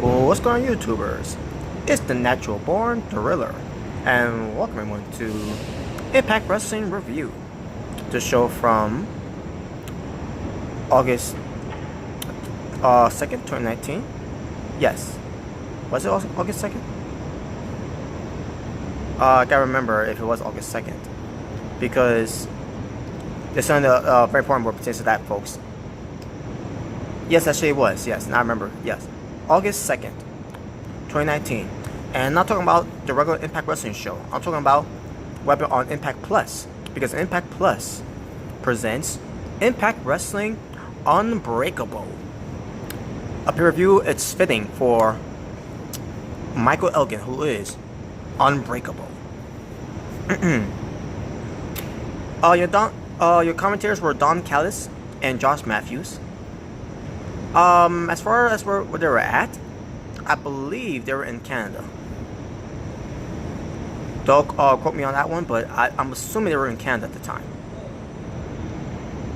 Well, what's going on, YouTubers? It's the Natural Born Thriller, and welcome everyone to Impact Wrestling Review, the show from August 2nd, 2019. Yes, was it August 2nd? I gotta remember if it was August 2nd, because there's something very important what pertains to that, folks. Yes, actually it was. Yes, now I remember. Yes. August 2nd, 2019. And I'm not talking about the regular Impact Wrestling show. I'm talking about Weapon on Impact Plus. Because Impact Plus presents Impact Wrestling Unbreakable. A per-review, it's fitting for Michael Elgin, who is unbreakable. Your commentators were Don Callis and Josh Matthews. As far as where they were at, I believe they were in Canada. Don't quote me on that one, but I'm assuming they were in Canada at the time.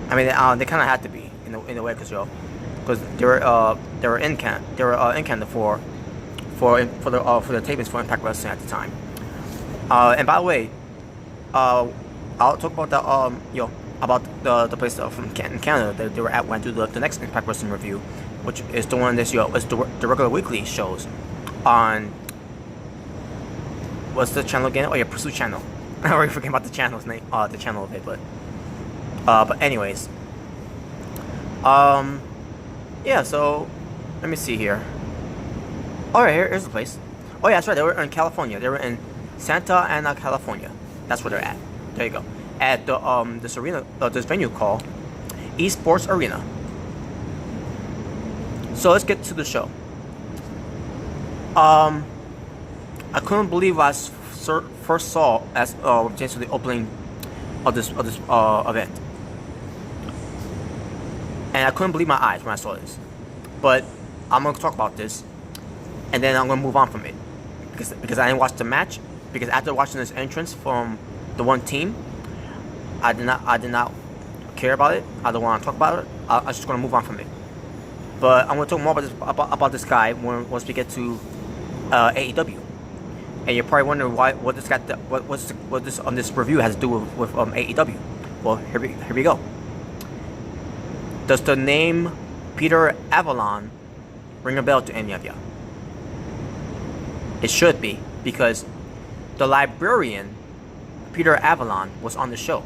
I mean, they kind of had to be in a way, because they were in Canada for the tapings for Impact Wrestling at the time. And by the way, I'll talk about the about the place from Canada that they were at when I do the next Impact Wrestling review, which is the one this year. It's the regular weekly shows on, what's the channel again? Oh yeah, Pursuit channel. I already forget about the channel's name, the channel of it, but anyways, yeah. So let me see here. Oh yeah, here's the place. Oh yeah, that's right. They were in California. They were in Santa Ana, California. That's where they're at. There you go. At the this venue called Esports Arena. So let's get to the show. I couldn't believe I first saw as pertains to the opening of this event, and I couldn't believe my eyes when I saw this. But I'm gonna talk about this, and then I'm gonna move on from it because I didn't watch the match. Because after watching this entrance from the one team, I did not care about it. I don't want to talk about it. I'm just going to move on from it. But I'm going to talk more about this guy once we get to AEW. And you're probably wondering what this review has to do with AEW. Well, here we go. Does the name Peter Avalon ring a bell to any of you? It should be, because the librarian Peter Avalon was on the show.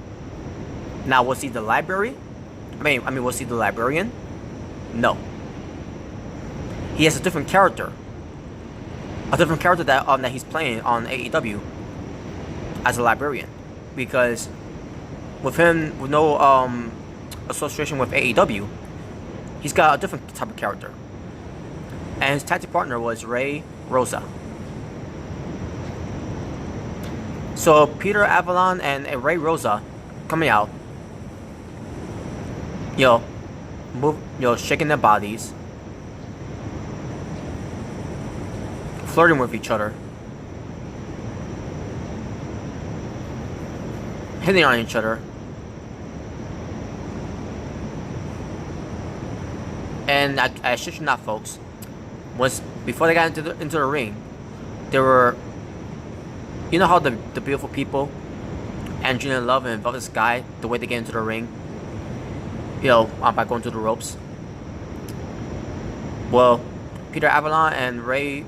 Now, was he the library? I mean, was he the librarian? No. He has a different character. A different character that he's playing on AEW as a librarian. Because with him, with no association with AEW, he's got a different type of character. And his tag team partner was Ray Rosa. So Peter Avalon and Ray Rosa coming out, shaking their bodies, flirting with each other, hitting on each other, and I shit you not, folks. Before they got into the ring, there were. You know how the beautiful people, Angelina Love and Velvet Sky, the way they get into the ring, by going through the ropes. Well, Peter Avalon and Ray,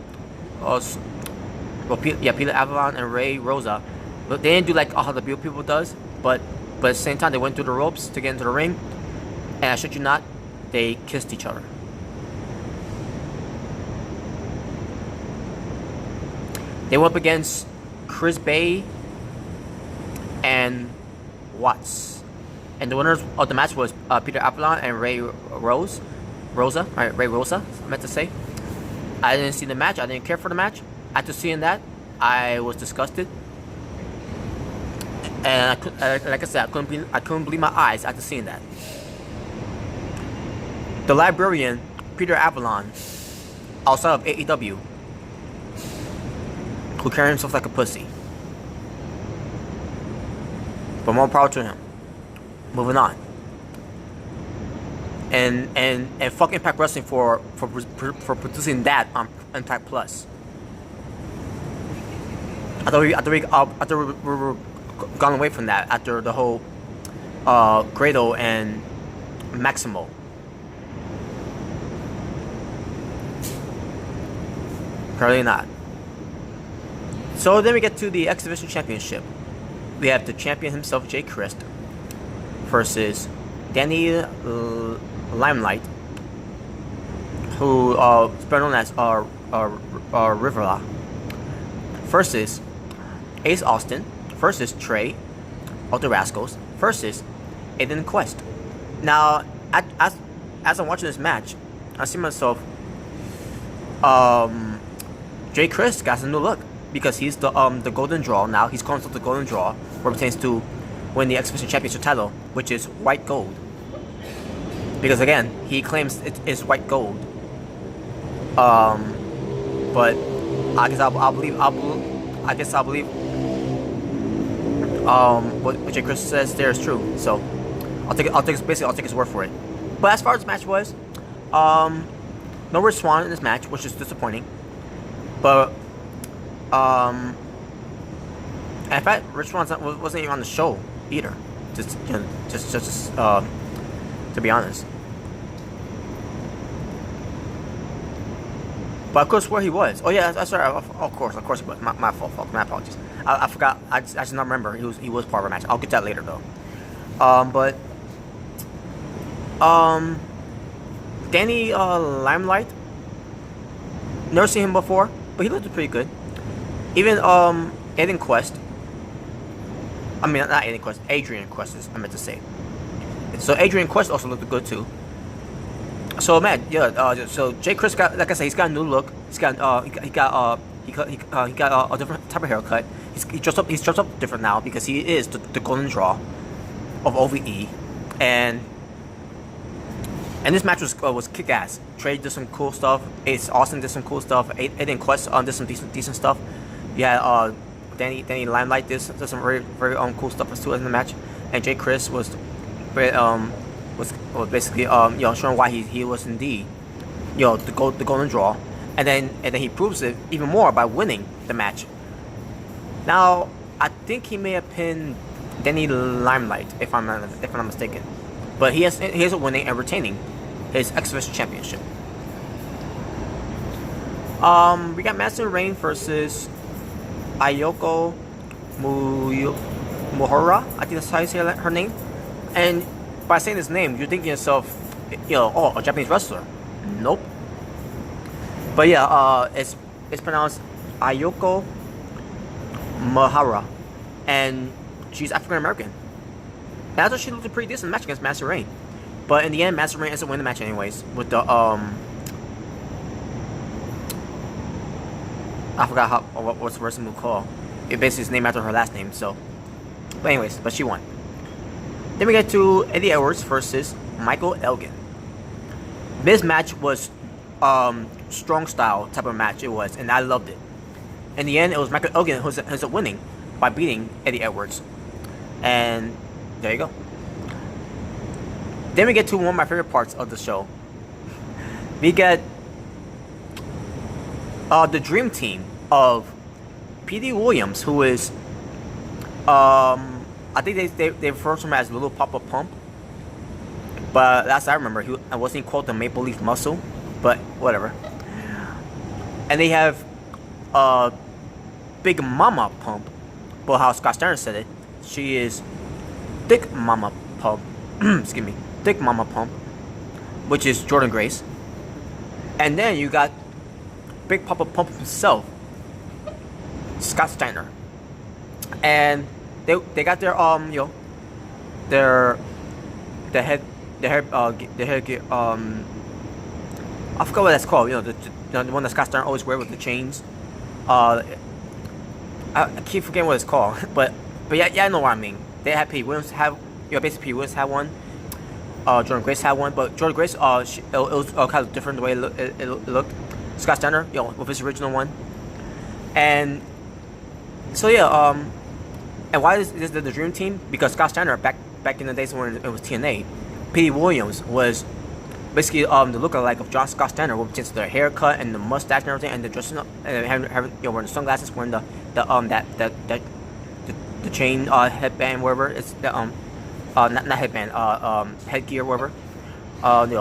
Peter Avalon and Ray Rosa, but they didn't do like how the beautiful people does, but at the same time they went through the ropes to get into the ring, and I shit you not, they kissed each other. They went up against Chris Bay and Watts, and the winners of the match was Peter Avalon and Ray Rosa. Ray Rosa, I meant to say. I didn't see the match. I didn't care for the match. After seeing that, I was disgusted, and like I said, I couldn't believe my eyes after seeing that. The librarian Peter Avalon, outside of AEW, who carry himself like a pussy. But more power to him. Moving on. and fuck Impact Wrestling for producing that on Impact Plus. I thought we were gone away from that after the whole Grado and Maximo. Apparently not. So then we get to the X Division Championship. We have the champion himself, Jay Christ, versus Danny Limelight, who is better known as Rivera, versus Ace Austin, versus Trey of the Rascals, versus Aiden Quest. Now, as I'm watching this match, I see myself, Jay Christ got a new look because he's the Golden Draw now. He's calling himself the Golden Draw, where it pertains to win the X Division Championship title, which is white gold. Because again, he claims it is white gold. But I guess I'll believe what Jay Christ says there is true. So I'll take his word for it. But as far as the match was, no Rich Swann in this match, which is disappointing. But in fact, Rich Swann wasn't even on the show either. Just to be honest. But of course, where he was. Oh yeah, that's right. Of course he was. My fault. My apologies. I forgot. I just not remember he was part of a match. I'll get that later though. But Danny Limelight. Never seen him before, but he looked pretty good. Even Aiden Quest. I mean, not Aiden Quest. Adrian Quest is I meant to say. So Adrian Quest also looked good too. So man, yeah. So Jay Christ got, like I said, he's got a new look. He's got he got a different type of haircut. He's dressed up different now because he is the Golden Draw of OVE, and this match was kick ass. Trey did some cool stuff. Ace Austin did some cool stuff. Aiden Quest did some decent stuff. Yeah, Danny Limelight did some very cool stuff too in the match, and Jay Christ was basically showing why he was indeed the Golden Draw, and then he proves it even more by winning the match. Now I think he may have pinned Danny Limelight if I'm not mistaken, but he is winning and retaining his X Division Championship. We got Madison Rain versus Ayoko Muhora. I think that's how you say her name. And by saying this name, you're thinking to yourself, a Japanese wrestler. Nope. But yeah, it's pronounced Ayoko Muhara, and she's African American. And I thought she looked a pretty decent match against Madison Rain. But in the end, Madison Rain ends up winning the match anyways with the I forgot what's the wrestling move called. It basically is named after her last name. So, but anyways, but she won. Then we get to Eddie Edwards versus Michael Elgin. This match was strong style type of match. It was, and I loved it. In the end, it was Michael Elgin who ends up winning by beating Eddie Edwards. And there you go. Then we get to one of my favorite parts of the show. We get the dream team of P.D. Williams, who is I think they refer to him as Little Papa Pump, but last I remember, I wasn't called the Maple Leaf Muscle, but whatever. And they have Big Mama Pump, but how Scott Steiner said it, she is Thick Mama Pump. Excuse me, Thick Mama Pump, which is Jordan Grace. And then you got Big Papa Pump himself, Scott Steiner, and they got their head I forgot what that's called. The one that Scott Steiner always wear with the chains. I keep forgetting what it's called, but yeah, I know what I mean. They had P. Williams have basically P. Williams had one. Jordan Grace had one, but Jordan Grace it was kind of different the way it looked. Scott Steiner, with his original one, and so yeah, and why is this the dream team? Because Scott Steiner back in the days when it was TNA, P.D. Williams was basically the look-alike of John Scott Steiner, with just the haircut and the mustache and everything, and the dressing up and having wearing the sunglasses, wearing the chain headband, whatever it's the not headband headgear, whatever, and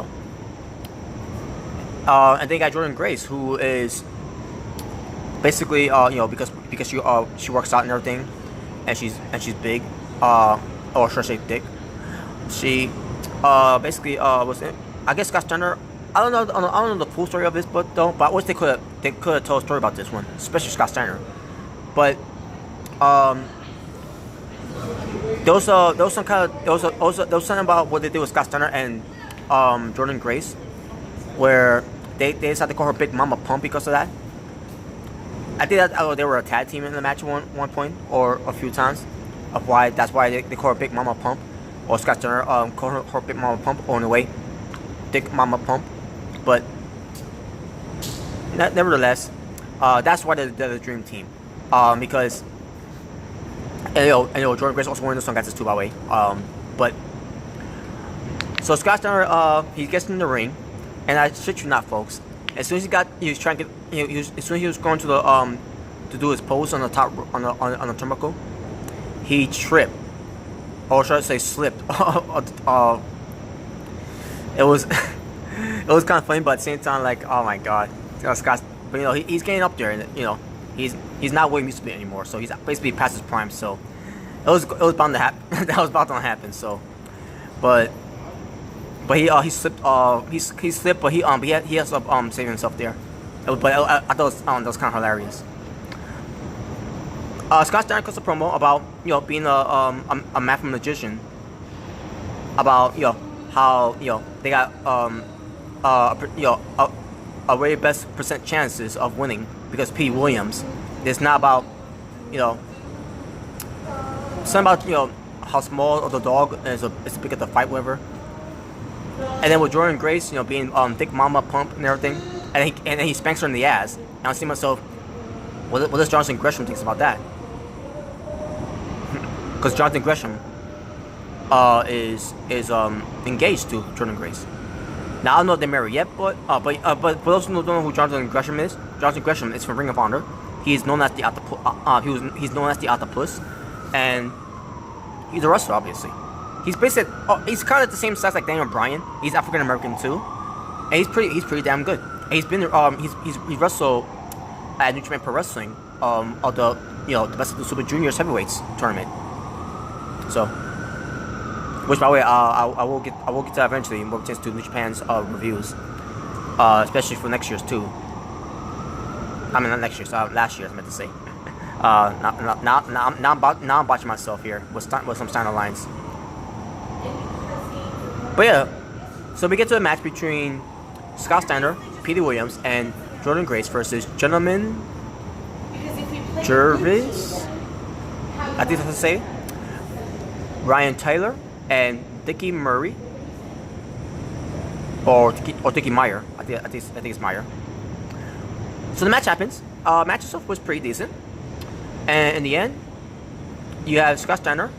then you got Jordan Grace, who is basically because she works out and everything, and she's big, or should I say thick. She basically was in, I guess Scott Steiner. I don't know the full story of this, but I wish they could have told a story about this one, especially Scott Steiner. But there was something about what they did with Scott Steiner and Jordan Grace, where they decided to call her Big Mama Pump because of that. I think that they were a tag team in the match at one point or a few times. That's why they call her Big Mama Pump, or Scott Steiner called her Big Mama Pump, or in a way, Dick Mama Pump. But nevertheless, that's why they're the Dream Team, because Jordan Grace also wearing the sunglasses too, by the way. But so Scott Steiner he gets in the ring, and I shit you not, folks. As soon as he was trying to get, as soon as he was going to the to do his pose on the top on the turnbuckle, he tripped, or should I say slipped. It was it was kind of funny, but at the same time, like, oh my god, Scott. But he's getting up there, and he's not what he used to be anymore. So he's basically past his prime. So it was bound to happen. That was about to happen. So, but he slipped. He slipped, but he has saved himself there. But I thought that was kind of hilarious. Scott Steiner cuts a promo about being a mathematician, about how they got a very best % chances of winning because P. Williams. It's not about something about how small of the dog is big at the fight, whatever. And then with Jordan Grace, being Dick Mama Pump and everything, and then he spanks her in the ass. And I see myself, what does Jonathan Gresham thinks about that? Because Jonathan Gresham is engaged to Jordan Grace. Now I don't know if they're married yet, but for those who don't know who Jonathan Gresham is from Ring of Honor. He's known as the Octopus. He's known as the Octopus, and he's a wrestler, obviously. He's basically he's kind of the same size like Daniel Bryan. He's African American too, and he's pretty damn good. And he's been he's wrestled at New Japan Pro Wrestling of the Best of the Super Juniors Heavyweights tournament. So, which by the way I will get to that eventually when we get to New Japan's reviews, especially for next year's too. I mean not next year's, last year's I meant to say. Now I'm botching myself here with some Steiner lines. But yeah, so we get to a match between Scott Steiner, Petey Williams, and Jordan Grace versus Gentleman Jervis, I think that's to say, Ryan Taylor, and Dickie Murray, or Dickie Meyer. I think it's Meyer. So the match happens. Match itself was pretty decent, and in the end, you have Scott Steiner,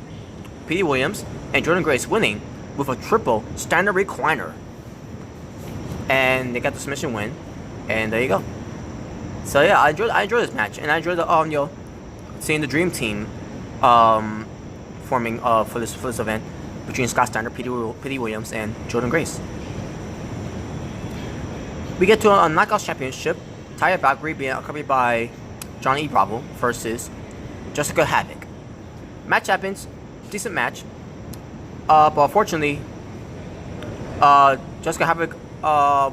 Petey Williams, and Jordan Grace winning with a triple Steiner recliner, and they got the submission win, and there you go. So yeah, I enjoyed this match, and I enjoyed the seeing the Dream Team forming for this event between Scott Steiner, Petey Williams, and Jordan Grace. We get to a Knockouts Championship. Taya Valkyrie being accompanied by Johnny Bravo versus Jessica Havoc. Match happens, decent match. But unfortunately, Jessica Havoc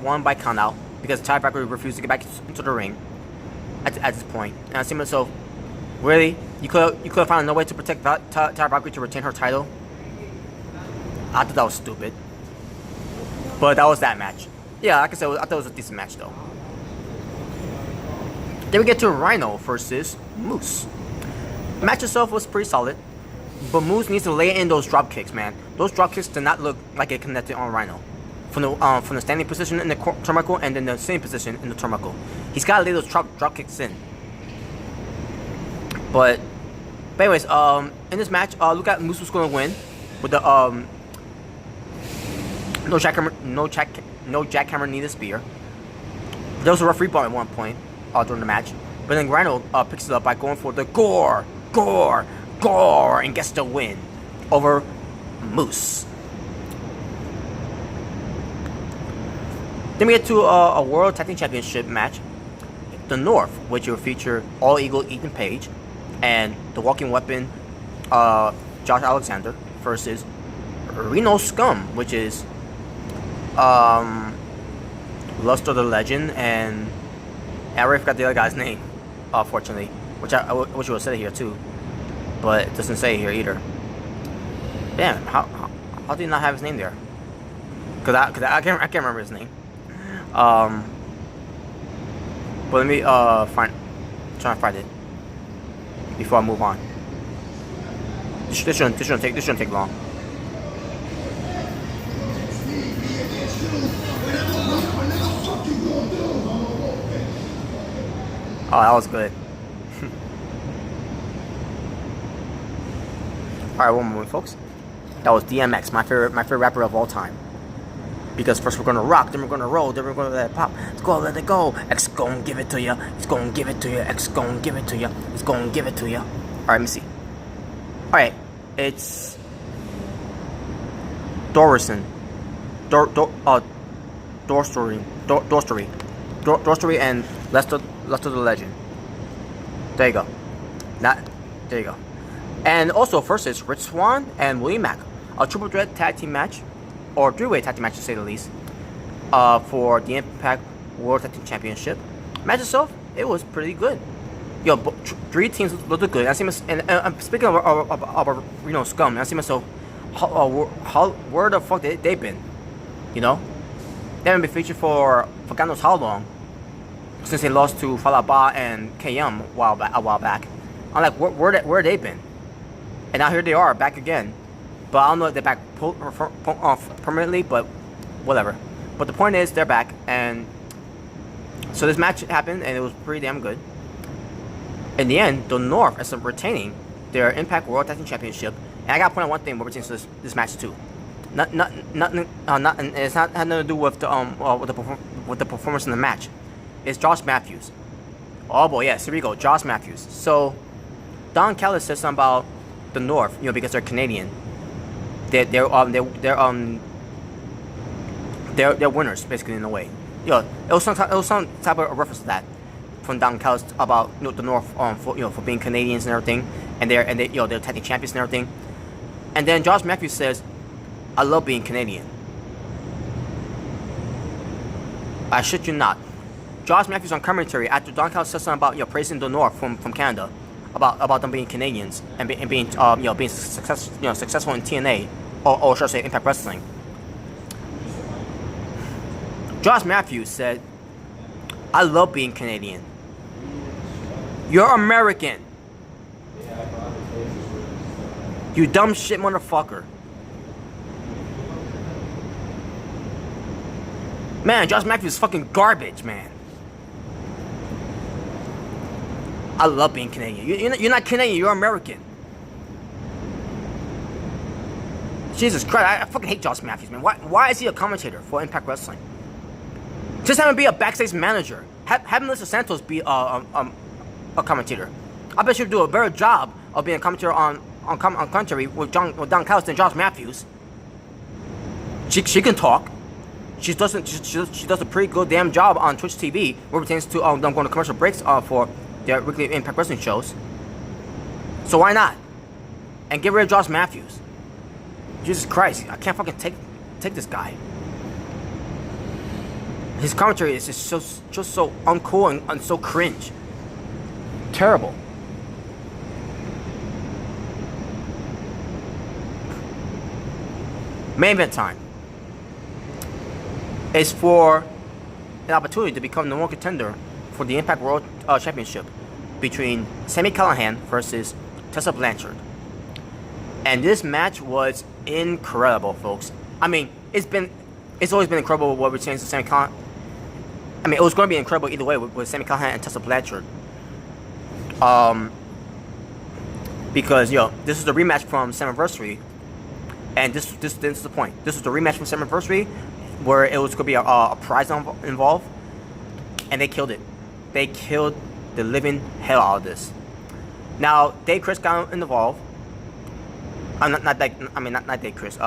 won by countout because Taya Valkyrie refused to get back into the ring at this point. And I see myself, really, you could have found no way to protect Taya Valkyrie to retain her title. I thought that was stupid. But that was that match. Yeah, like I said, I thought it was a decent match though. Then we get to Rhino versus Moose. The match itself was pretty solid, but Moose needs to lay in those drop kicks, man. Those drop kicks did not look like it connected on Rhino. From the standing position in the turnbuckle and then the sitting position in the turnbuckle. He's got to lay those drop kicks in. But anyways, in this match, look at Moose was going to win with the no no jackhammer, neither spear. There was a referee bump at one point during the match, but then Rhino picks it up by going for the gore, and gets the win over Moose. Then we get to a World Tag Team Championship match. The North, which will feature All Eagle Ethan Page and the Walking Weapon Josh Alexander versus Reno Scum, which is Luster the Legend, and I already forgot the other guy's name, fortunately, which I wish you would have said it here too, but it doesn't say it here either. Damn, how did he not have his name there? Cause I can't remember his name. But let me try to find it before I move on. This shouldn't take long. Oh, that was good. Alright, one moment, folks. That was DMX, my favorite rapper of all time. Because first we're gonna rock, then we're gonna roll, then we're gonna let it pop. Let's go, let it go. X gon' give it to ya. It's gon' give it to ya. X gon' give it to ya. It's gon' give it to ya. Alright, let me see. Alright, it's Dorison. Dorstory and Lester the Legend. There you go. There you go. And also first is Rich Swann and William Mack. A triple threat tag team match, or three-way tag team match to say the least, for the Impact World Tag Team Championship. Match itself, it was pretty good. Yo, three teams looked good. I see and speaking of Reno Scum, I see myself, where the fuck they've been? You know, they haven't been featured for God knows how long, since they lost to Falaba and KM a while back. I'm like, where they been? And now here they are, back again. But I don't know if they're back permanently, but whatever. But the point is, they're back, and so this match happened, and it was pretty damn good. In the end, the North ends up retaining their Impact World Tag Team Championship. And I got to point out one thing what pertains to this match too. It's not had nothing to do with the performance in the match. It's Josh Matthews. Oh boy, yes, here we go, Josh Matthews. So Don Callis says something about the North, you know, because they're Canadian. They're winners basically in a way. You know, it was some type of reference to that from Don Callis about, you know, the North for being Canadians and everything, and they're tag team champions and everything. And then Josh Matthews says, "I love being Canadian." I shit you not. Josh Matthews on commentary after Don Callis said something about praising the North from Canada, about them being Canadians and being being successful in TNA or should I say Impact Wrestling. Josh Matthews said, "I love being Canadian. You're American. You dumb shit motherfucker." Man, Josh Matthews is fucking garbage, man. I love being Canadian. You're not Canadian, you're American. Jesus Christ, I fucking hate Josh Matthews, man. Why is he a commentator for Impact Wrestling? Just have him be a backstage manager. Have Melissa Santos be a commentator. I bet she'll do a better job of being a commentator on commentary with Don Callis than Josh Matthews. She can talk. She does a pretty good damn job on Twitch TV, where it pertains to them going to commercial breaks for their weekly Impact Wrestling shows. So why not? And get rid of Josh Matthews. Jesus Christ, I can't fucking take this guy. His commentary is just so uncool and so cringe. Terrible. Main event time is for an opportunity to become the number one contender for the Impact World Championship between Sami Callihan versus Tessa Blanchard. And this match was incredible, folks. I mean, it's always been incredible what we're saying to Sami Callihan. I mean, it was going to be incredible either way with Sami Callihan and Tessa Blanchard. Because this is the rematch from Slammiversary, and this is the point. This is the rematch from Slammiversary where it was gonna be a prize involved, and they killed it. They killed the living hell out of this. Now Dave Chris got involved. Not Dave Chris.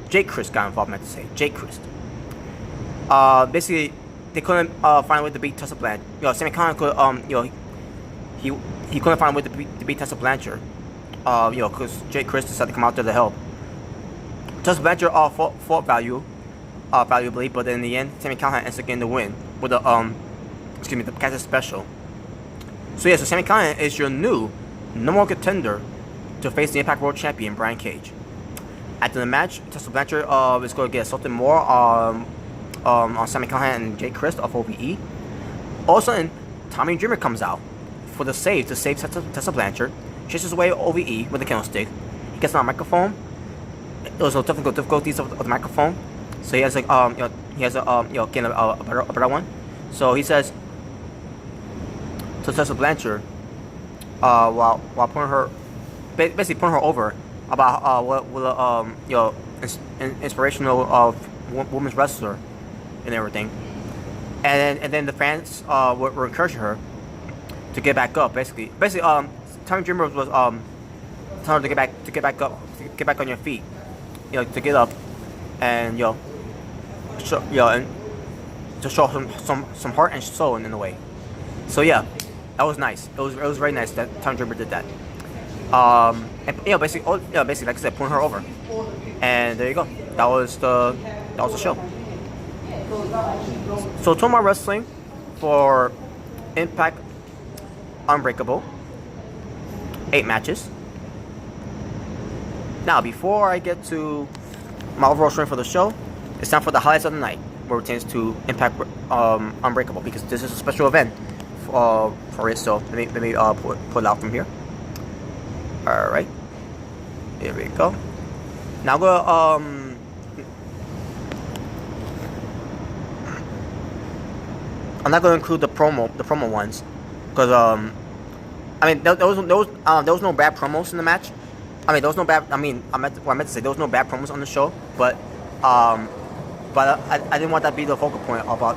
Jake Chris got involved. I meant to say Jake Chris. Basically, they couldn't find a way to beat Tessa Blanchard. Sami Callihan could he couldn't find a way to beat Tessa Blanchard. Because Jake Chris decided to come out there to help. Tessa Blanchard fought valuably, but in the end, Sami Callihan ends up getting the win with the the Catcher Special. So so Sami Callihan is your new #1 contender to face the Impact World Champion Brian Cage. After the match, Tessa Blanchard is going to get assaulted more on Sami Callihan and Jake Chris of OVE. All of a sudden, Tommy Dreamer comes out for the save to save Tessa Blanchard. Chases away OVE with the candlestick. He gets on a microphone. There's no technical difficulties of the microphone, so he has getting a better one. So he says to Tessa Blanchard, while putting her, basically putting her over about what inspirational women's wrestler and everything, and then the fans were encouraging her to get back up. Basically, Tommy Dreamer was telling her to get back up, to get back on your feet, to get up, and and to show some heart and soul in a way. So yeah, that was nice. It was very nice that Tommy Dreamer did that. And basically, like I said, pulling her over, and there you go. That was the show. So tomorrow wrestling for Impact Unbreakable. 8 matches. Now, before I get to my overall story for the show, it's time for the highlights of the night, where it pertains to Impact Unbreakable, because this is a special event for it. So let me pull it out from here. All right, here we go. Now I'm not going to include the promo ones, because there was no bad promos in the match. There was no bad. I meant to say there was no bad promos on the show, but I didn't want that to be the focal point about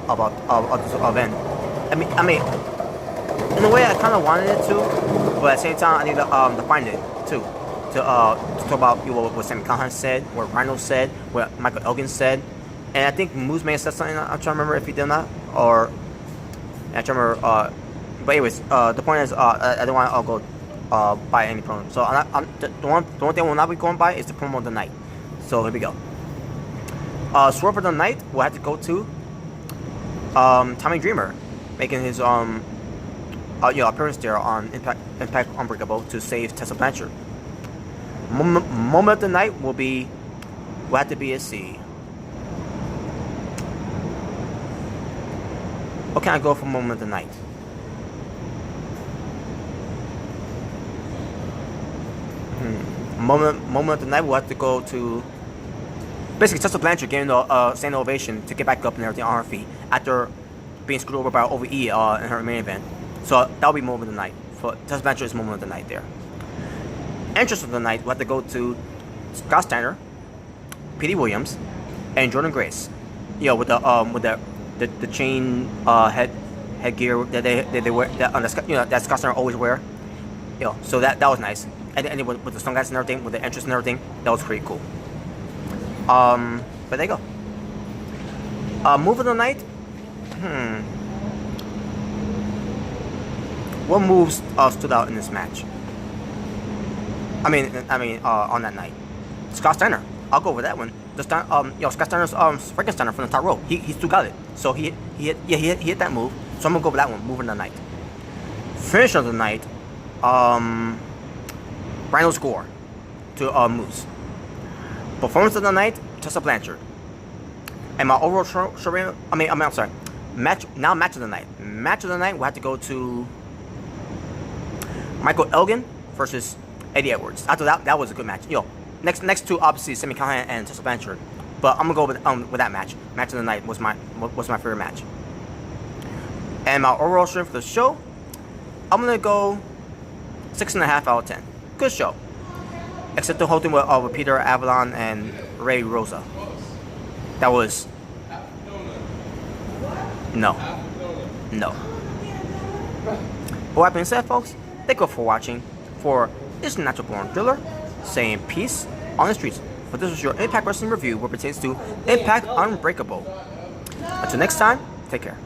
this event. In a way, I kind of wanted it to, but at the same time, I need to find it too, to talk about what Sami Callihan said, what Rhino said, what Michael Elgin said, and I think Moose may have said something. I'm trying to remember if he did not, or I'm trying to remember. But anyways, the point is, I don't want to go by any promo. So the one thing we'll not be going by is the promo of the night. So here we go. Swerve of the night will have to go to Tommy Dreamer, making his appearance there on Impact Unbreakable to save Tessa Blanchard. Moment of the night will have to be a C. What can I go for moment of the night? Moment of the night will have to go to basically Tessa Blanchard getting the standing ovation to get back up and everything on her feet after being screwed over by OVE in her main event. So that'll be moment of the night for Tessa Blanchard's moment of the night there. Entrance of the night will have to go to Scott Steiner, Petey Williams, and Jordan Grace. With the chain headgear that they wear, that Scott Steiner always wear. So that was nice. And with the sunglasses and everything, with the entrance and everything, that was pretty cool. But there you go. Move of the night. What moves stood out in this match? On that night, Scott Steiner. I'll go over that one. Scott Steiner's Frankensteiner from the top rope. He still got it. So he hit that move. So I'm gonna go over that one. Move of the night. Finish of the night. Rhino score to Moose. Performance of the night, Tessa Blanchard. And my overall match of the night. Match of the night will have to go to Michael Elgin versus Eddie Edwards. After that was a good match. Next to obviously Sami Callihan and Tessa Blanchard. But I'm gonna go with that match. Match of the night was my favorite match. And my overall strength for the show, I'm gonna go 6.5 out of 10. Good show, except the whole thing with Peter Avalon and Ray Rosa. That was No. No. But that being said, folks, thank you for watching. For this Natural Born Driller, saying peace on the streets. But this was your Impact Wrestling review, what pertains to Impact Unbreakable. Until next time, take care.